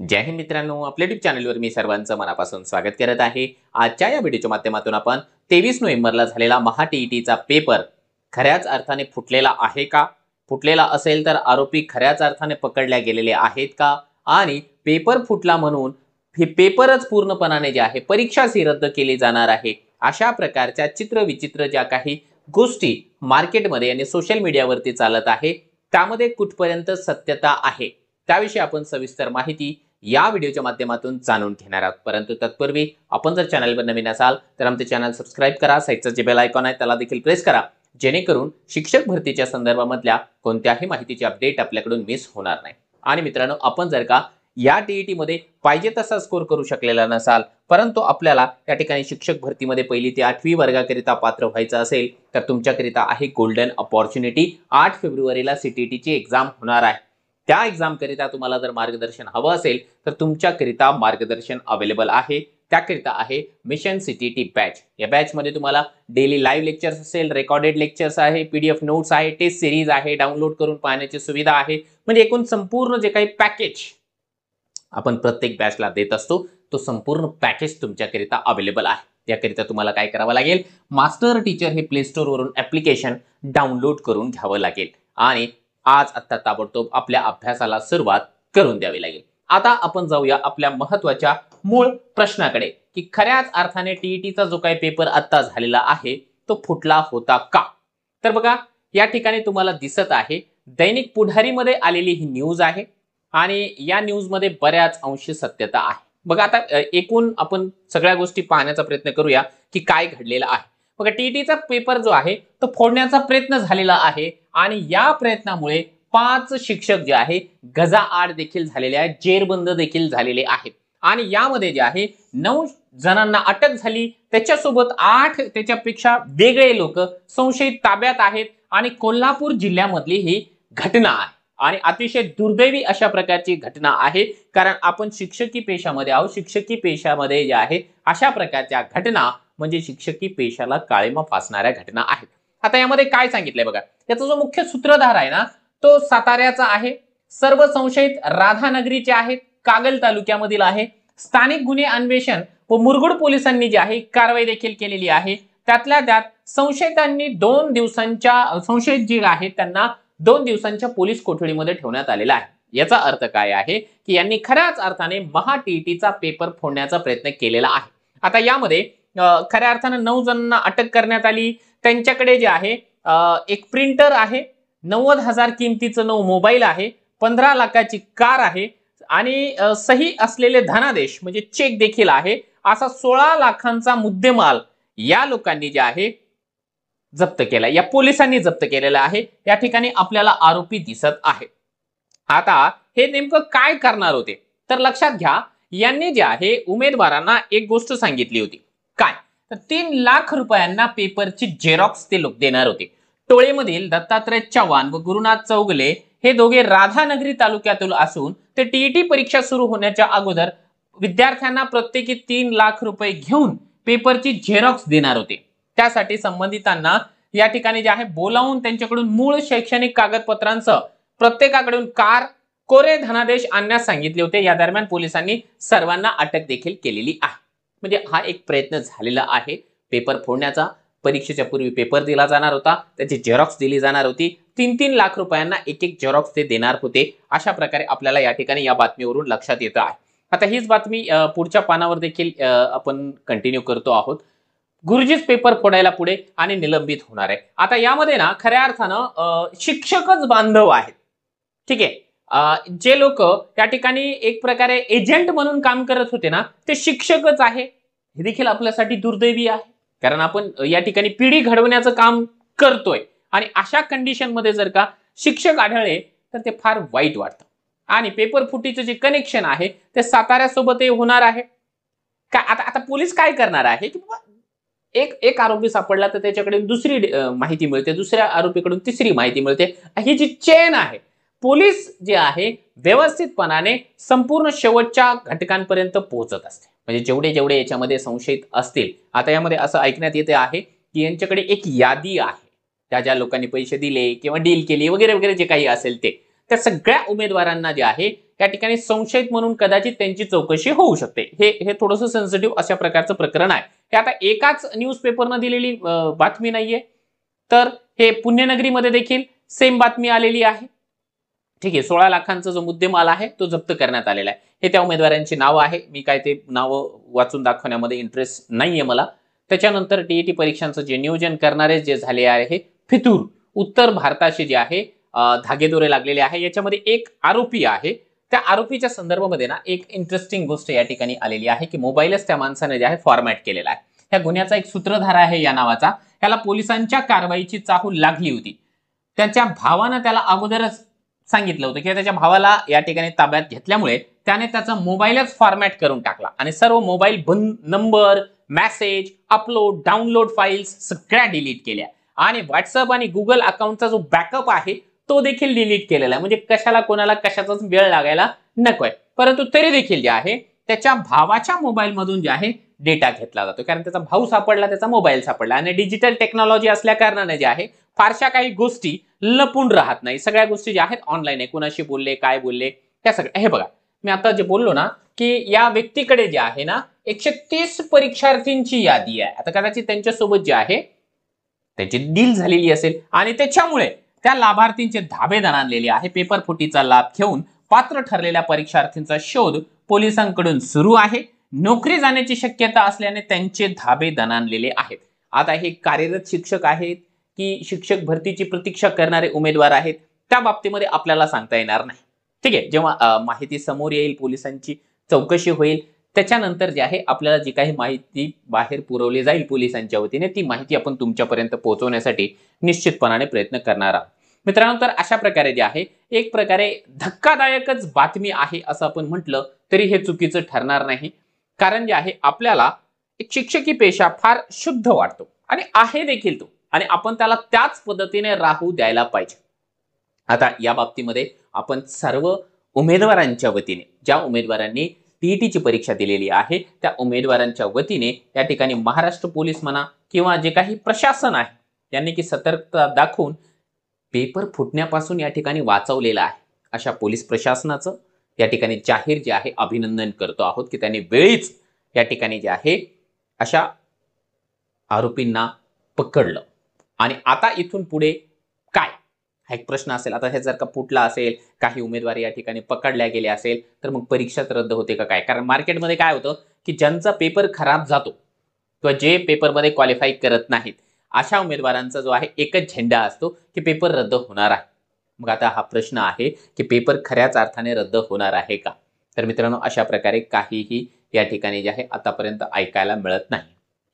जय हिंद मित्रांनो, आपल्या युट्यूब चॅनलवर मी सर्वांचं मनापासून स्वागत करत आहे। आजच्या या व्हिडिओच्या माध्यमातून आपण 23 नोव्हेंबरला झालेला महा टीईटीचा पेपर खऱ्याच अर्थाने फुटलेला आहे का? फुटलेला असेल तर आरोपी खऱ्याच अर्थाने पकडले गेलेले आहेत का? आणि पेपर फुटला म्हणून हे पेपरच पूर्णपणाने जे आहे परीक्षाच ही रद्द केली जाणार आहे, अशा प्रकारच्या चित्रविचित्र ज्या काही गोष्टी मार्केटमध्ये आणि सोशल मीडियावरती चालत आहे, त्यामध्ये कुठपर्यंत सत्यता आहे त्याविषयी आपण सविस्तर माहिती या व्हिडिओच्या माध्यमातून जाणून घेणार आहोत। परंतु तत्पूर्वी आपण जर चॅनलवर नवीन असाल तर आमचे चॅनल सबस्क्राइब करा, साईडचं जे बेल आयकॉन आहे त्याला देखील प्रेस करा, जेणेकरून शिक्षक भरतीच्या संदर्भामधल्या कोणत्याही माहितीची अपडेट आपल्याकडून मिस होणार नाही। आणि मित्रांनो, आपण जर का या टीईटी मध्ये पाहिजे तसा स्कोर करू शकलेला नसाल, परंतु आपल्याला या ठिकाणी शिक्षक भरतीमध्ये पहिली ते 8वी वर्गाकरिता पात्र व्हायचं असेल तर तुमच्याकरिता आहे गोल्डन अपॉर्च्युनिटी। 8 फेब्रुवारीला सीटीईटीची एक्झाम होणार आहे। त्या एक्झाम करिता तुम्हाला जर मार्गदर्शन हवं असेल तर तुमच्याकरिता मार्गदर्शन अवेलेबल आहे। त्याकरिता आहे मिशन सीटीईटी बॅच। या बॅच मध्ये तुम्हाला डेली लाईव्ह लेक्चर्स असेल, रेकॉर्डेड लेक्चर्स आहे, पीडीएफ नोट्स आहे, टेस्ट सिरीज आहे, डाउनलोड करून पाहण्याची सुविधा आहे। म्हणजे एकूण संपूर्ण जे काही पॅकेज आपण प्रत्येक बॅचला देत असतो तो संपूर्ण पॅकेज तुमच्याकरिता अवेलेबल आहे। याकरिता तुम्हाला काय करावं लागेल, मास्टर टीचर हे प्ले स्टोर वरून ऍप्लिकेशन डाउनलोड करून घ्यावं लागेल आणि आज आता ताबडतोब आपल्या अभ्यासाला सुरुवात करून द्यावी लागेल। आता आपण जाऊया आपल्या महत्त्वाच्या मूळ प्रश्नाकडे की खऱ्याच अर्थाने टीईटीचा जो काही पेपर आता झालेला आहे तो फुटला होता का? तर बघा, या ठिकाणी तुम्हाला दिसत आहे दैनिक पुढारीमध्ये आलेली ही न्यूज आहे आणि या न्यूज मध्ये बऱ्याच अंशी सत्यता आहे। बघा, आता एकूण आपण सगळ्या गोष्टी पाहण्याचा प्रयत्न करूया की काय घडलेलं आहे। बघा, टीईटीचा पेपर जो आहे तो फोडण्याचा प्रयत्न झालेला आहे आणि या प्रयत्नामुळे 5 शिक्षक जे आहे गजाआड देखील झालेले आहेत, जेरबंद देखील झालेले आहेत आणि यामध्ये जे आहे 9 जणांना अटक झाली, त्याच्यासोबत 8 त्याच्यापेक्षा वेगळे लोक संशयित ताब्यात आहेत आणि कोल्हापूर जिल्ह्यामधली ही घटना आहे आणि अतिशय दुर्दैवी अशा प्रकारची घटना आहे। कारण आपण शिक्षकी पेशामध्ये आहोत, शिक्षकी पेशामध्ये जे आहे अशा प्रकारच्या घटना म्हणजे शिक्षकी पेशाला काळिमा फासणाऱ्या घटना आहेत। आता यामध्ये काय सांगितलंय बघा, याचा जो मुख्य सूत्रधार आहे ना तो साताऱ्याचा आहे, सर्व संशयित राधानगरीचे आहेत, कागल तालुक्यामधील आहे। स्थानिक गुन्हे अन्वेषण व मुरगुड पोलिसांनी जी आहे कारवाई देखील केलेली आहे। त्यातल्या त्यात संशयितांनी 2 दिवसांच्या संशयित जे आहेत त्यांना 2 दिवसांच्या पोलीस कोठडीमध्ये ठेवण्यात आलेला आहे। याचा अर्थ काय आहे की यांनी खऱ्याच अर्थाने महा टीईटीचा पेपर फोडण्याचा प्रयत्न केलेला आहे। आता यामध्ये खऱ्या अर्थाने 9 जणांना अटक करण्यात आली। त्यांच्याकडे जे आहे एक प्रिंटर आहे, 90,000 किमतीचं 9 मोबाईल आहे, 15 लाखाची कार आहे आणि सही असलेले धनादेश म्हणजे चेक देखील आहे। असा 16 लाखांचा मुद्देमाल या लोकांनी जे आहे जप्त केला, या पोलिसांनी जप्त केलेला आहे। या ठिकाणी आपल्याला आरोपी दिसत आहे। आता हे नेमकं काय करणार होते तर लक्षात घ्या, यांनी जे आहे उमेदवारांना एक गोष्ट सांगितली होती, काय तर 3 लाख रुपयांना पेपरची झेरॉक्स ते लोक देणार होते। टोळेमधील दत्तात्रय चव्हाण व गुरुनाथ चौगले हे दोघे राधानगरी तालुक्यातील असून ते टीईटी परीक्षा सुरू होण्याच्या अगोदर विद्यार्थ्यांना प्रत्येकी 3 लाख रुपये घेऊन पेपरची झेरॉक्स देणार होते। त्यासाठी संबंधितांना या ठिकाणी जे आहे बोलावून त्यांच्याकडून मूळ शैक्षणिक कागदपत्रांसह प्रत्येकाकडून कार, कोरे धनादेश आणण्यास सांगितले होते। या दरम्यान पोलिसांनी सर्वांना अटक देखील केलेली आहे। म्हणजे हा एक प्रयत्न झालेला आहे पेपर फोडण्याचा। परीक्षेच्या पूर्वी पेपर दिला जाणार होता, त्याची झेरॉक्स दिली जाणार होती, 3-3 लाख रुपयांना एक झेरॉक्स ते देणार होते। अशा प्रकारे आपल्याला या ठिकाणी या बातमीवरून लक्षात येतं आहे। आता हीच बातमी पुढच्या पानावर देखील आपण कंटिन्यू करतो आहोत। गुरुजीच पेपर फोडायला पुढे आणि निलंबित होणार आहे। आता यामध्ये ना खऱ्या अर्थानं शिक्षकच बांधव आहेत, ठीक आहे। जे लोक त्या ठिकाणी एक प्रकारे एजंट म्हणून काम करत होते ना ते शिक्षकच आहे। हे देखील आपल्यासाठी दुर्दैवी आहे, कारण आपण या ठिकाणी पिढी घडवण्याचं काम करतोय आणि अशा कंडिशन मध्ये जर का शिक्षक आढळले तर ते फार वाईट वाटतं। आणि पेपर फुटीचं जे कनेक्शन आहे ते साताऱ्यासोबतही होणार आहे का? आता पोलीस काय करणार आहे की एक आरोपी सापडला तर त्याच्याकडून दुसरी माहिती मिळते, दुसऱ्या आरोपीकडून तिसरी माहिती मिळते। ही जी चेन आहे, पोलीस जे आहे व्यवस्थितपणाने संपूर्ण शेवटच्या घटकांपर्यंत पोहोचत असते। म्हणजे जेवढे जेवढे याच्यामध्ये संशयित असतील, आता यामध्ये असं ऐकण्यात येते आहे की यांच्याकडे एक यादी आहे, त्या ज्या लोकांनी पैसे दिले किंवा डील केली वगैरे वगैरे जे काही असेल ते, त्या सगळ्या उमेदवारांना जे आहे या ठिकाणी संशयित म्हणून कदाचित त्यांची चौकशी होऊ शकते. हे थोडंसं सेन्सिटिव्ह अशा प्रकारचं प्रकरण आहे. हे आता एकाच न्यूजपेपरनं दिलेली बातमी नाहीये, तर हे पुण्यनगरीमध्ये देखील सेम बातमी आलेली आहे. ठीक आहे, 16 लाखांचा जो मुद्देमाल आहे तो जप्त करण्यात आलेला आहे. हे त्या उमेदवारांची नावं आहे. मी काय ते नावं वाचून दाखवण्यामध्ये इंटरेस्ट नाहीये मला. त्याच्यानंतर टीईटी परीक्षांचं जे नियोजन करणारे जे झाले आहे फितूर, उत्तर भारताशी जे आहे धागेदोरे लागलेले आहे. याच्यामध्ये एक आरोपी आहे. त्या आरोपीच्या संदर्भामध्ये ना एक इंटरेस्टिंग गोष्ट या ठिकाणी आलेली आहे की मोबाईलच त्या माणसाने जे आहे फॉर्मॅट केलेला आहे. ह्या गुन्ह्याचा एक सूत्रधार आहे या नावाचा. त्याला पोलिसांच्या कारवाईची चाहूल लागली होती. त्याच्या भावानं त्याला अगोदरच सांगितलं होतं की त्याच्या भावाला या ठिकाणी ताब्यात घेतल्यामुळे त्याने त्याचा मोबाईलच फॉर्मॅट करून टाकला आणि सर्व mobile number, message, upload, download files सगळ्या डिलीट केल्या आणि व्हॉट्सअप आणि गुगल अकाउंटचा जो बॅकअप आहे तो देखील डिलीट केलेला आहे. म्हणजे कशाला कोणाला कशाचाच वेळ लागायला नकोय. परंतु तरी देखील जे आहे त्याच्या भावाच्या मोबाईल मधून जे आहे डेटा घेतला जातो, कारण त्याचा भाऊ सापडला, त्याचा मोबाईल सापडला आणि डिजिटल टेक्नॉलॉजी असल्या कारणाने जे आहे फारशा काही गोष्टी लपून राहत नाही. सगळ्या गोष्टी ज्या आहेत ऑनलाईन आहे. कुणाशी बोलले, काय बोलले, त्या सगळ्या. हे बघा, मी आता जे बोललो ना की या व्यक्तीकडे जे आहे ना 130 परीक्षार्थींची यादी आहे. आता कदाचित त्यांच्यासोबत जे आहे त्यांची डील झालेली असेल आणि त्याच्यामुळे त्या लाभार्थींचे धाबे दणाणलेले आहे. पेपर फुटीचा लाभ घेऊन पात्र ठरलेल्या परीक्षार्थींचा शोध पोलिसांकडून सुरू आहे. नोकरी जाण्याची शक्यता असल्याने त्यांचे धाबे दणाणलेले आहेत. आता हे कार्यरत शिक्षक आहेत की शिक्षक भरतीची प्रतीक्षा करणारे उमेदवार आहेत, त्या बाबतीमध्ये आपल्याला सांगता येणार नाही. ठीक आहे, जेव्हा माहिती समोर येईल, पोलिसांची चौकशी होईल, त्याच्यानंतर जे आहे आपल्याला जी काही माहिती बाहेर पुरवली जाईल पोलिसांच्या वतीने, ती माहिती आपण तुमच्यापर्यंत पोहोचवण्यासाठी निश्चितपणाने प्रयत्न करणार आहोत. मित्रांनो, तर अशा प्रकारे जे आहे एक प्रकारे धक्कादायकच बातमी आहे असं आपण म्हटलं तरी हे चुकीचं ठरणार नाही. कारण जे आहे आपल्याला एक शिक्षकी पेशा फार शुद्ध वाटतो आणि आहे देखील तो, आणि आपण त्याला त्याच पद्धतीने राहू द्यायला पाहिजे. आता या बाबतीमध्ये आपण सर्व उमेदवारांच्या वतीने, ज्या उमेदवारांनी टीईटीची परीक्षा दिलेली आहे त्या उमेदवारांच्या वतीने या ठिकाणी महाराष्ट्र पोलीस म्हणा किंवा जे काही प्रशासन आहे यांनी की सतर्कता दाखवून पेपर फुटण्यापासून या ठिकाणी वाचवलेला आहे, अशा पोलीस प्रशासनाचं या ठिकाणी जाहीर जे आहे अभिनंदन करतो आहोत की त्यांनी वेळीच या ठिकाणी जे आहे अशा आरोपींना पकडलं. आणि आता इथून पुढे काय हा एक प्रश्न असेल. आता हे जर का फुटला असेल, काही उमेदवार या ठिकाणी पकडल्या गेले असेल, तर मग परीक्षाच रद्द होते का काय? कारण मार्केटमध्ये काय होतं की ज्यांचा पेपर खराब जातो किंवा जे पेपरमध्ये क्वालिफाय करत नाहीत अशा उमेदवारांचा जो आहे एकच झेंडा असतो की पेपर रद्द होणार आहे. मग आता हा प्रश्न आहे की पेपर खऱ्याच अर्थाने रद्द होणार आहे का? तर मित्रांनो, अशा प्रकारे काहीही या ठिकाणी जे आहे आतापर्यंत ऐकायला मिळत नाही.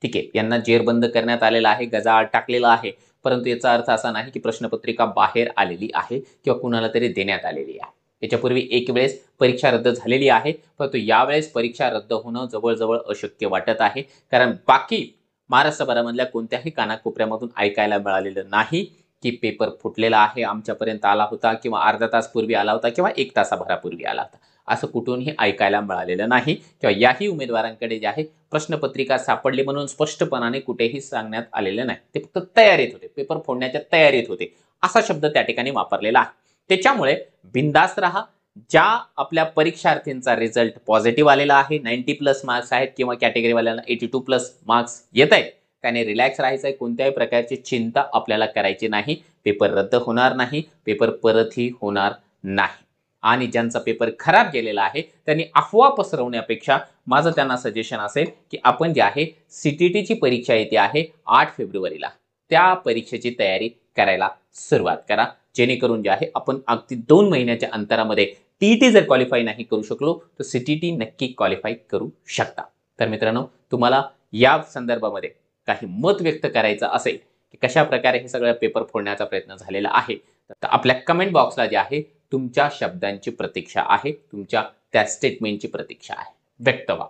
ठीक आहे, यांना जेरबंद करण्यात आलेला आहे, गजाआड टाकलेला आहे, परंतु याचा अर्थ असा नाही की प्रश्नपत्रिका बाहेर आलेली आहे किंवा कुणाला तरी देण्यात आलेली आहे. याच्यापूर्वी एक वेळेस परीक्षा रद्द झालेली आहे, परंतु यावेळेस परीक्षा रद्द होणं जवळजवळ अशक्य वाटत आहे. कारण बाकी महाराष्ट्रभरामधल्या कोणत्याही कानाकोपऱ्यामधून ऐकायला मिळालेलं नाही की पेपर फुटलेला आहे, आमच्यापर्यंत आला होता किंवा अर्धा तास पूर्वी आला होता किंवा 1 तासाभरापूर्वी आला होता, असं कुठूनही ऐकायला मिळालेलं नाही. किंवा याही उमेदवारांकडे जे आहे प्रश्नपत्रिका सापडली म्हणून स्पष्टपणाने कुठेही सांगण्यात आलेलं नाही. ते फक्त तयारीत होते, पेपर फोडण्याच्या तयारीत होते, असा शब्द त्या ठिकाणी वापरलेला आहे. त्याच्यामुळे बिंदास्त राहा. ज्या आपल्या परीक्षार्थींचा रिझल्ट पॉझिटिव्ह आलेला आहे, 90+ मार्क्स आहेत किंवा कॅटेगरीवाल्यांना 82+ मार्क्स येत आहेत, त्याने रिलॅक्स राहायचं आहे. कोणत्याही प्रकारची चिंता आपल्याला करायची नाही. पेपर रद्द होणार नाही, पेपर परतही होणार नाही. आणि ज्यांचा पेपर खराब गेलेला आहे त्यांनी अफवा पसरवण्यापेक्षा माझं त्यांना सजेशन असेल की आपण जे आहे सीटीटीची परीक्षा येते आहे 8 फेब्रुवारीला, त्या परीक्षेची तयारी करायला सुरुवात करा, जेणेकरून जे आहे आपण अगदी 2 महिन्याच्या अंतरामध्ये टीईटी जर क्वालिफाय नाही करू शकलो तर सीटीटी नक्की क्वालिफाय करू शकता. तर मित्रांनो, तुम्हाला या संदर्भामध्ये काही मत व्यक्त करायचं असेल की कशा प्रकारे हे सगळं पेपर फोडण्याचा प्रयत्न झालेला आहे, तर आपल्या कमेंट बॉक्सला जे आहे तुमच्या शब्दांची प्रतीक्षा आहे, तुमच्या त्या स्टेटमेंटची प्रतीक्षा आहे. व्यक्त व्हा.